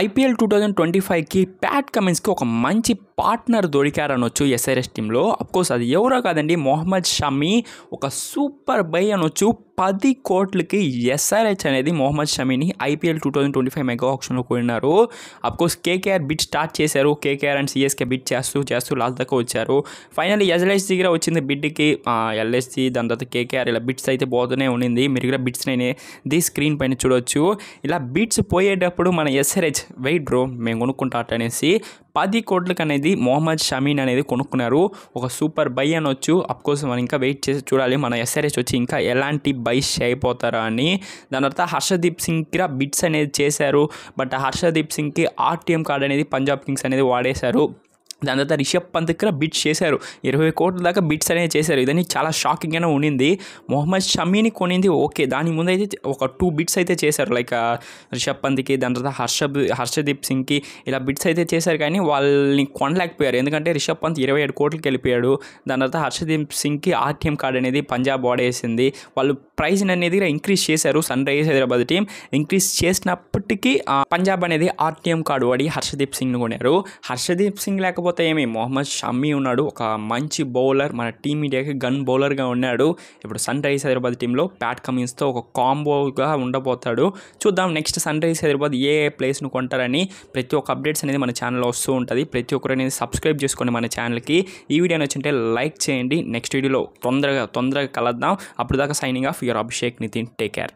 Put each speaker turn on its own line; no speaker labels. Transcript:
IPL 2025కి Pat కమిన్స్కి ఒక మంచి partner దొరికారనొచ్చు SRS టీంలో. అఫ్కోర్స్ అది ఎవరో కాదండి, మొహమ్మద్ షమీ. ఒక సూపర్ బై అనొచ్చు. 10 కోట్లకి ఎస్ఆర్హెచ్ అనేది మొహమ్మద్ షమీని ఐపీఎల్ 2025 మెగా ఆక్షన్లో కొన్నారు. అఫ్కోర్స్ కేకేఆర్ బిడ్ స్టార్ట్ చేశారు. కేకేఆర్ అండ్ సిఎస్కే బిడ్ చేస్తూ లాస్ట్ దాకా వచ్చారు. ఫైనల్లీ ఎల్ఐసి దగ్గర వచ్చింది బిడ్కి. ఎల్ఐసి దాని తర్వాత కేకేఆర్ ఇలా బిడ్స్ అయితే పోతూనే ఉండింది. మీరు కూడా బిడ్స్ అనేది స్క్రీన్ పైన చూడొచ్చు. ఇలా బిడ్స్ పోయేటప్పుడు మన ఎస్ఆర్హెచ్ వెయిట్ బ్రో మేము కొనుక్కుంటాట అనేసి 10 కోట్లకి అనేది మొహమ్మద్ షమీన్ అనేది కొనుక్కున్నారు. ఒక సూపర్ బై అనొచ్చు. అఫ్కోర్స్ మనం ఇంకా వెయిట్ చేసి చూడాలి మన ఎస్ఆర్హెచ్ వచ్చి ఇంకా ఎలాంటి బైస్ అయిపోతారా అని. దాని తర్వాత హర్షదీప్ సింగ్కి బిడ్స్ అనేది చేశారు. బట్ హర్షదీప్ సింగ్కి ఆర్టీఎం కార్డ్ అనేది పంజాబ్ కింగ్స్ అనేది వాడేశారు. దాని తర్వాత రిషబ్ పంత్కి బిట్స్ చేశారు. 20 కోట్ల దాకా బిట్స్ అనేది చేశారు. ఇదని చాలా షాకింగ్గానే ఉండింది. మొహమ్మద్ షమీని కొనింది ఓకే, దాని ముందు అయితే ఒక 2 బిట్స్ అయితే చేశారు. లైక్ రిషబ్ పంత్కి, దాని తర్వాత హర్షదీప్ సింగ్కి ఇలా బిట్స్ అయితే చేశారు. కానీ వాళ్ళని కొనలేకపోయారు. ఎందుకంటే రిషబ్ పంత్ 27 కోట్లకి వెళ్ళిపోయాడు. దాని తర్వాత హర్షదీప్ సింగ్కి ఆర్టీఎం కార్డ్ అనేది పంజాబ్ వాడేసింది. వాళ్ళు ప్రైజ్ అనేది ఇంక్రీజ్ చేశారు. Sunrisers Hyderabad team increase చేసినప్పటికీ పంజాబ్ అనేది ఆర్టీఎం కార్డు వాడి హర్షదీప్ సింగ్ని కొన్నారు. హర్షదీప్ సింగ్ లేకపోతే ఏమి మొహమ్మద్ షమీ ఉన్నాడు. ఒక మంచి బౌలర్, మన టీమిండియాకి గన్ బౌలర్గా ఉన్నాడు. ఇప్పుడు సన్ రైజర్స్ హైదరాబాద్ టీంలో ప్యాట్ కమిన్స్తో ఒక కాంబోగా ఉండబోతాడు. చూద్దాం నెక్స్ట్ సన్ రైజర్స్ హైదరాబాద్ ఏ ప్లేస్ను కొంటారని. ప్రతి ఒక్క అప్డేట్స్ అనేది మన ఛానల్లో వస్తూ ఉంటుంది. ప్రతి ఒక్కరు అనేది సబ్స్క్రైబ్ చేసుకోండి మన ఛానల్కి. ఈ వీడియో నచ్చింటే లైక్ చేయండి. నెక్స్ట్ వీడియోలో తొందరగా కలుద్దాం. అప్పుడు దాకా signing off your Abhishek Nitin. Take care.